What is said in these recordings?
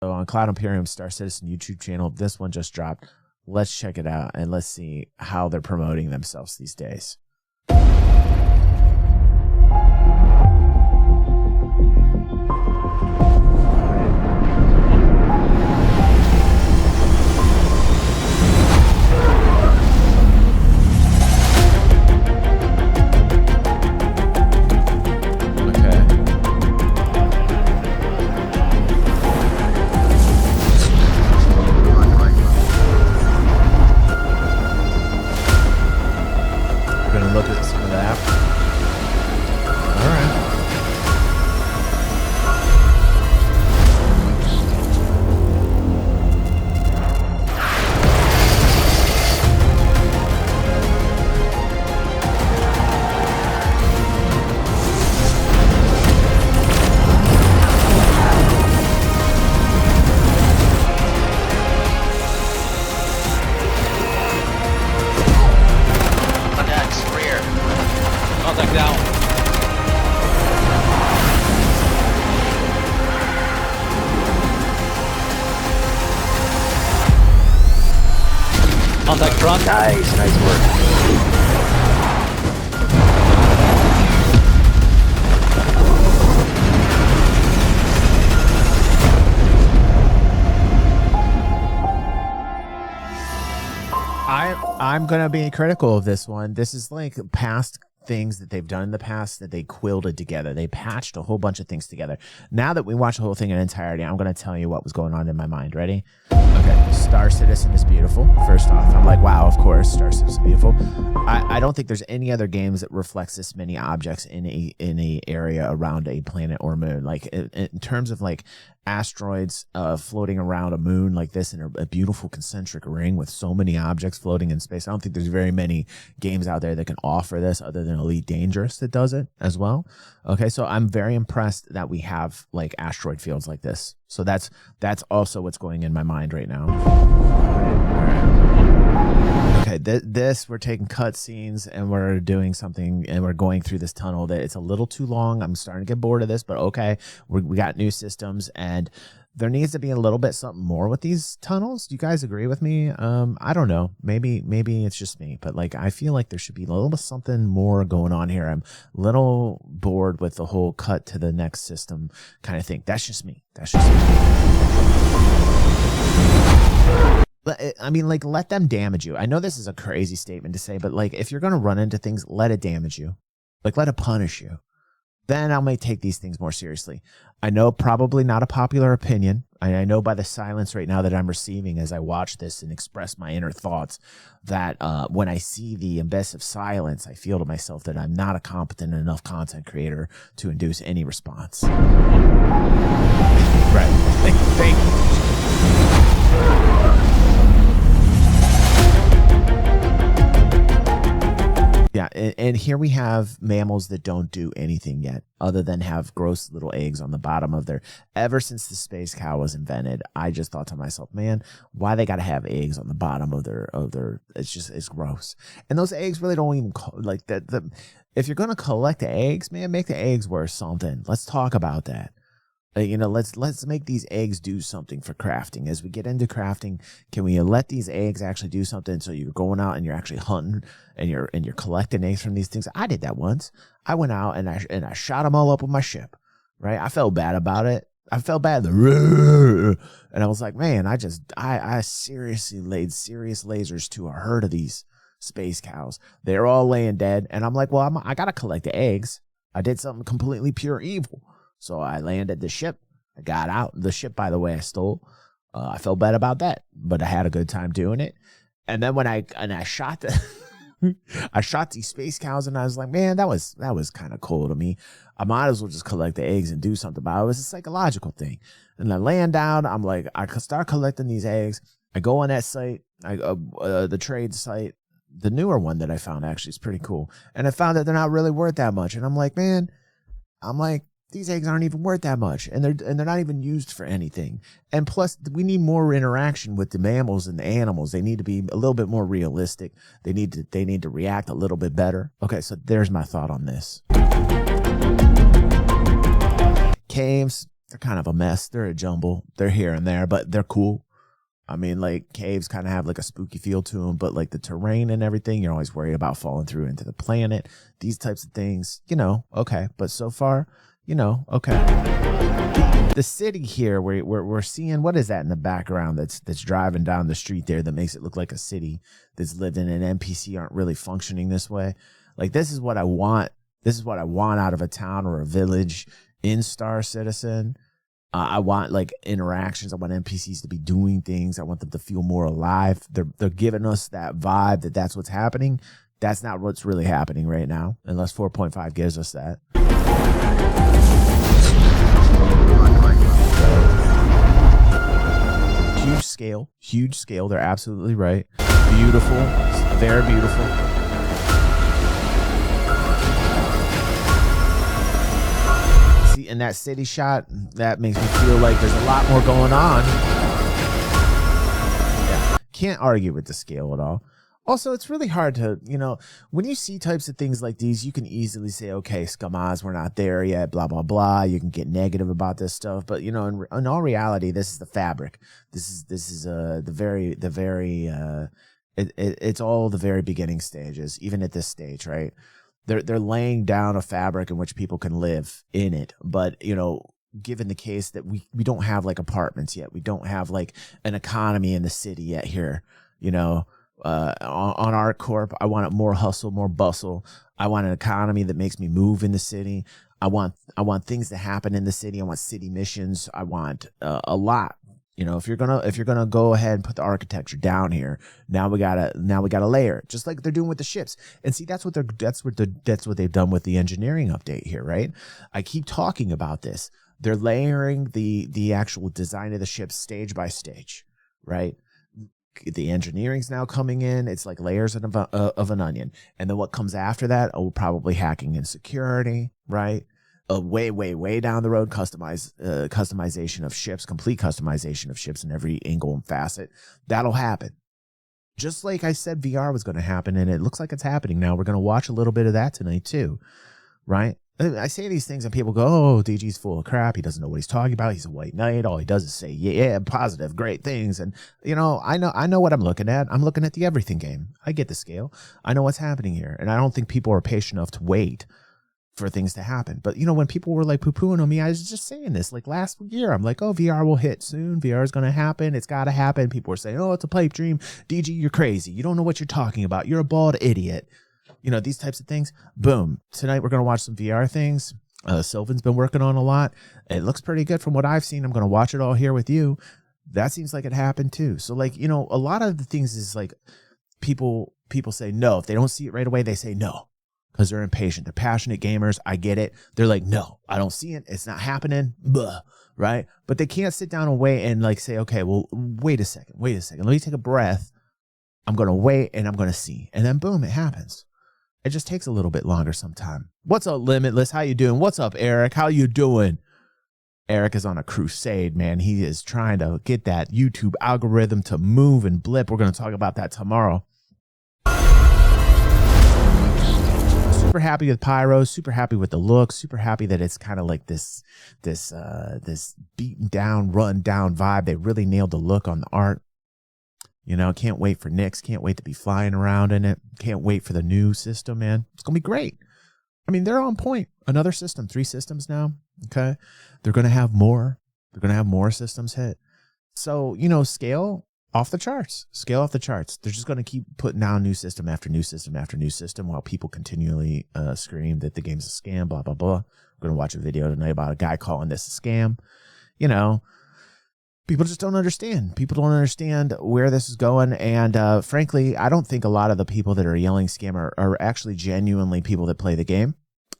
So on Cloud Imperium Star Citizen YouTube channel, this one just dropped. Let's check it out and let's see how they're promoting themselves these days. Look at some of that. All right. Contact down. Contact front. Nice work. I'm gonna be critical of this one. This is like past things that they've done in the past that they quilted together. They patched a whole bunch of things together. Now that we watch the whole thing in entirety, I'm going to tell you what was going on in my mind. Ready? Okay. Star Citizen is beautiful. First off, I'm like, wow, of course, Star Citizen is beautiful. I don't think there's any other games that reflects this many objects in a area around a planet or moon. Like in terms of like asteroids floating around a moon like this in a beautiful concentric ring with so many objects floating in space. I don't think there's very many games out there that can offer this other than Elite Dangerous that does it as well. Okay, so I'm very impressed that we have like asteroid fields like this. So that's also what's going in my mind right now. All right. Okay, this we're taking cutscenes and we're doing something and we're going through this tunnel that it's a little too long. I'm starting to get bored of this, but okay, we got new systems and there needs to be a little bit something more with these tunnels. Do you guys agree with me? I don't know. Maybe it's just me, but like I feel like there should be a little bit something more going on here. I'm a little bored with the whole cut to the next system kind of thing. That's just me. That's just me. But I mean, like, let them damage you. I know this is a crazy statement to say, but like, if you're gonna run into things, let it damage you. Like, let it punish you. Then I may take these things more seriously. I know probably not a popular opinion. I know by the silence right now that I'm receiving as I watch this and express my inner thoughts that when I see the abyss of silence, I feel to myself that I'm not a competent enough content creator to induce any response. Right. Thank you. Yeah, and here we have mammals that don't do anything yet other than have gross little eggs on the bottom of their... Ever since the space cow was invented, I just thought to myself, man, why they got to have eggs on the bottom of their... It's gross. And those eggs really don't even... Like, if you're going to collect the eggs, man, make the eggs worth something. Let's talk about that. You know, let's make these eggs do something for crafting. As we get into crafting, can we let these eggs actually do something? So you're going out and you're actually hunting and you're collecting eggs from these things. I did that once. I went out and I shot them all up with my ship. Right? I felt bad about it. I felt bad. And I was like, man, I seriously laid serious lasers to a herd of these space cows. They're all laying dead, and I'm like, well, I gotta collect the eggs. I did something completely pure evil. So I landed the ship. I got out. The ship, by the way, I stole. I felt bad about that, but I had a good time doing it. And then when I shot I shot these space cows, and I was like, man, that was kind of cool to me. I might as well just collect the eggs and do something about it. It was a psychological thing. And I land down. I'm like, I could start collecting these eggs. I go on that site, the trade site. The newer one that I found actually is pretty cool. And I found that they're not really worth that much. And I'm like, man, these eggs aren't even worth that much, and they're not even used for anything. And plus, we need more interaction with the mammals and the animals. They need to be a little bit more realistic. They need to react a little bit better. Okay, so there's my thought on this. Caves, they're kind of a mess. They're a jumble. They're here and there, but they're cool. I mean, like, caves kind of have like a spooky feel to them, but like the terrain and everything, you're always worried about falling through into the planet. These types of things, you know, okay. But so far, you know, okay. The city here, we're seeing, what is that in the background that's driving down the street there that makes it look like a city that's lived in, an NPC aren't really functioning this way. Like, this is what I want. This is what I want out of a town or a village in Star Citizen. I want like interactions. I want NPCs to be doing things. I want them to feel more alive. They're giving us that vibe that that's what's happening. That's not what's really happening right now, unless 4.5 gives us that. Huge scale. They're absolutely right. Beautiful, very beautiful. In that city shot, that makes me feel like there's a lot more going on. Yeah, can't argue with the scale at all. Also, it's really hard to, you know, when you see types of things like these, you can easily say, okay, Skamaz, we're not there yet, blah, blah, blah. You can get negative about this stuff. But, you know, in all reality, this is the fabric. This is it's all the very beginning stages, even at this stage, right? They're laying down a fabric in which people can live in it. But, you know, given the case that we don't have like apartments yet, we don't have like an economy in the city yet here, you know, on our corp, I want more hustle, more bustle. I want an economy that makes me move in the city. I want things to happen in the city. I want city missions. I want a lot. You know, if you're gonna go ahead and put the architecture down here, now we gotta layer it, just like they're doing with the ships. And see, that's what they've done with the engineering update here, right? I keep talking about this. They're layering the actual design of the ships stage by stage, right? The engineering's now coming in. It's like layers of an onion, and then what comes after that? Oh, probably hacking and security, right? Way down the road, customization of ships, complete customization of ships in every angle and facet. That'll happen. Just like I said, VR was going to happen, and it looks like it's happening now. We're going to watch a little bit of that tonight too, right? I say these things and people go, oh, DG's full of crap. He doesn't know what he's talking about. He's a white knight. All he does is say, yeah, positive, great things. And, you know, I know what I'm looking at. I'm looking at the everything game. I get the scale. I know what's happening here. And I don't think people are patient enough to wait for things to happen. But, you know, when people were like poo-pooing on me, I was just saying this like last year. I'm like, oh, VR will hit soon. VR is going to happen. It's got to happen. People were saying, oh, it's a pipe dream. DG, you're crazy. You don't know what you're talking about. You're a bald idiot. You know, these types of things. Boom. Tonight we're going to watch some VR things. Sylvan's been working on a lot. It looks pretty good from what I've seen. I'm going to watch it all here with you. That seems like it happened too. So like, you know, a lot of the things is like people say no. If they don't see it right away, they say no. Because they're impatient. They're passionate gamers. I get it. They're like, no, I don't see it. It's not happening. Blah, right? But they can't sit down and wait and like say, okay, well, wait a second. Let me take a breath. I'm going to wait and I'm going to see. And then boom, it happens. It just takes a little bit longer sometime. What's up, Limitless? How you doing? What's up, Eric? How you doing? Eric is on a crusade, man. He is trying to get that YouTube algorithm to move and blip. We're going to talk about that tomorrow. Super happy with Pyro, super happy with the look, super happy that it's kind of like this beaten down, run down vibe. They really nailed the look on the art. You know, can't wait for Nyx. Can't wait to be flying around in it. Can't wait for the new system, man. It's going to be great. I mean, they're on point. Another system, 3 systems now. Okay. They're going to have more. They're going to have more systems hit. So, you know, scale off the charts. Scale off the charts. They're just going to keep putting down new system after new system after new system while people continually scream that the game's a scam, blah, blah, blah. We're going to watch a video tonight about a guy calling this a scam. You know, people just don't understand. People don't understand where this is going. And frankly, I don't think a lot of the people that are yelling scam are actually genuinely people that play the game.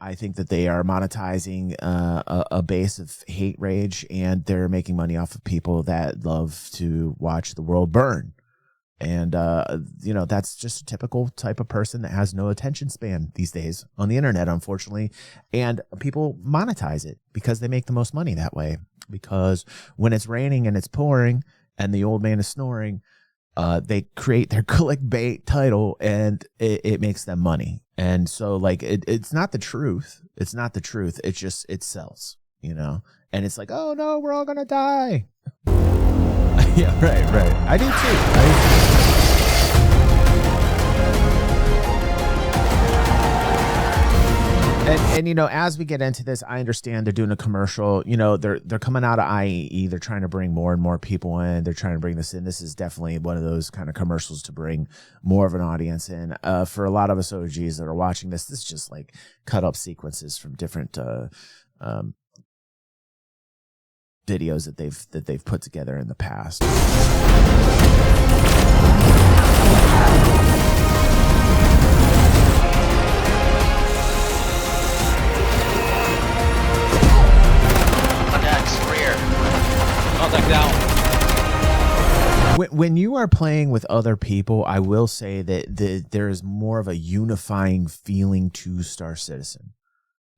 I think that they are monetizing a base of hate rage, and they're making money off of people that love to watch the world burn. And, you know, that's just a typical type of person that has no attention span these days on the internet, unfortunately. And people monetize it because they make the most money that way. Because when it's raining and it's pouring and the old man is snoring, they create their clickbait title and it makes them money. And so like, it's not the truth. It's not the truth. It's just, it sells, you know, And it's like, oh no, we're all gonna die. Yeah, right. I do too. And you know, as we get into this, I understand they're doing a commercial. You know, they're coming out of IEE. They're trying to bring more and more people in. They're trying to bring this in. This is definitely one of those kind of commercials to bring more of an audience in. For a lot of us OGs that are watching this, this is just like cut up sequences from different videos that they've put together in the past. Down. When you are playing with other people, I will say that there is more of a unifying feeling to Star Citizen,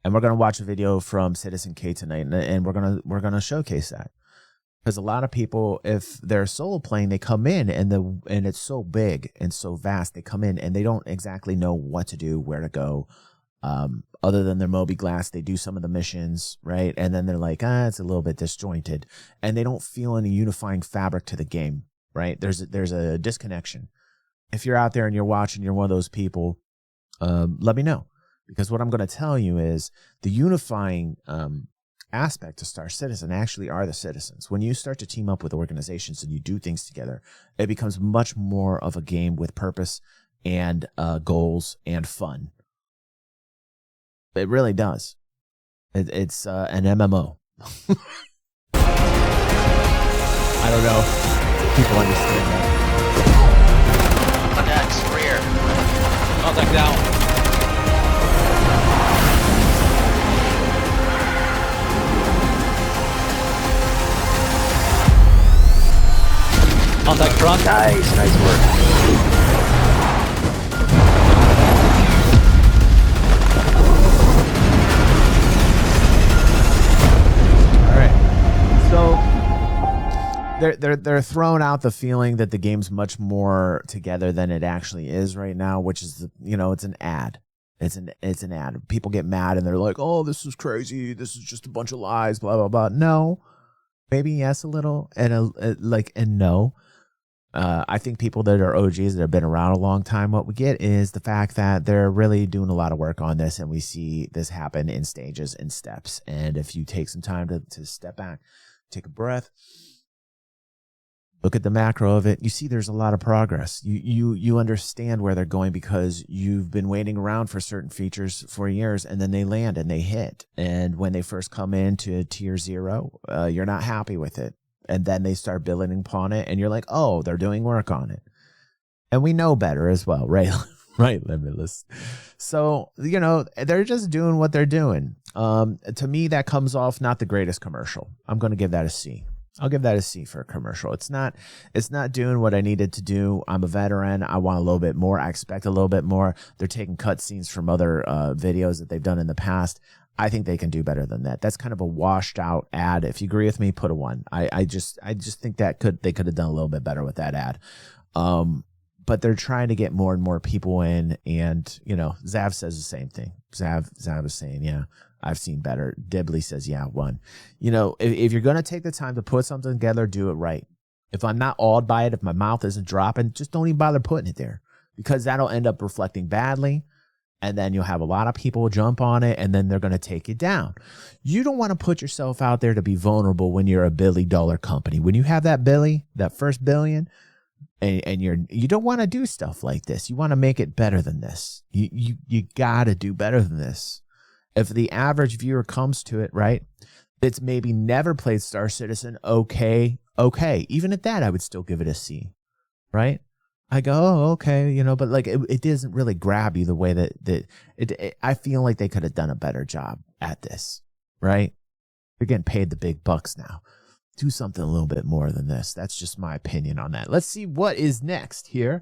and we're gonna watch a video from Citizen K tonight, and we're gonna showcase that, because a lot of people, if they're solo playing, they come in and it's so big and so vast, they come in and they don't exactly know what to do, where to go. Other than their Moby Glass, they do some of the missions, right? And then they're like, it's a little bit disjointed, and they don't feel any unifying fabric to the game, right? There's a disconnection. If you're out there and you're watching, you're one of those people, let me know, because what I'm going to tell you is the unifying aspect of Star Citizen actually are the citizens. When you start to team up with organizations and you do things together, it becomes much more of a game with purpose and goals and fun. It really does. It's an MMO. I don't know if people understand that. Contacts, rear. Contact down. Contact front. Nice work. So they're throwing out the feeling that the game's much more together than it actually is right now, which is, you know, it's an ad. It's an ad. People get mad and they're like, "Oh, this is crazy. This is just a bunch of lies." Blah blah blah. No, maybe yes, a little, and no. I think people that are OGs that have been around a long time, what we get is the fact that they're really doing a lot of work on this, and we see this happen in stages and steps. And if you take some time to step back, take a breath, look at the macro of it, you see there's a lot of progress. You understand where they're going, because you've been waiting around for certain features for years, and then they land and they hit. And when they first come into tier 0, you're not happy with it. And then they start building upon it, and you're like, oh, they're doing work on it. And we know better as well, right? Right, Limitless. So, you know, they're just doing what they're doing. To me, that comes off not the greatest commercial. I'm going to give that a C. I'll give that a C for a commercial. It's not doing what I needed to do. I'm a veteran. I want a little bit more. I expect a little bit more. They're taking cutscenes from other videos that they've done in the past. I think they can do better than that. That's kind of a washed out ad. If you agree with me, put a 1. I just think that they could have done a little bit better with that ad. But they're trying to get more and more people in, and you know, Zav says the same thing. Zav is saying, yeah, I've seen better. Dibley says, yeah, 1. You know, if you're gonna take the time to put something together, do it right. If I'm not awed by it, if my mouth isn't dropping, just don't even bother putting it there, because that'll end up reflecting badly. And then you'll have a lot of people jump on it, and then they're going to take you down. You don't want to put yourself out there to be vulnerable when you're a $1 billion company. When you have that first billion, and you don't want to do stuff like this. You want to make it better than this. You got to do better than this. If the average viewer comes to it, right, that's maybe never played Star Citizen, okay. Even at that, I would still give it a C, right? I go, oh, okay, you know, but like it doesn't really grab you the way that I feel like they could have done a better job at this, right? You're getting paid the big bucks now. Do something a little bit more than this. That's just my opinion on that. Let's see what is next here.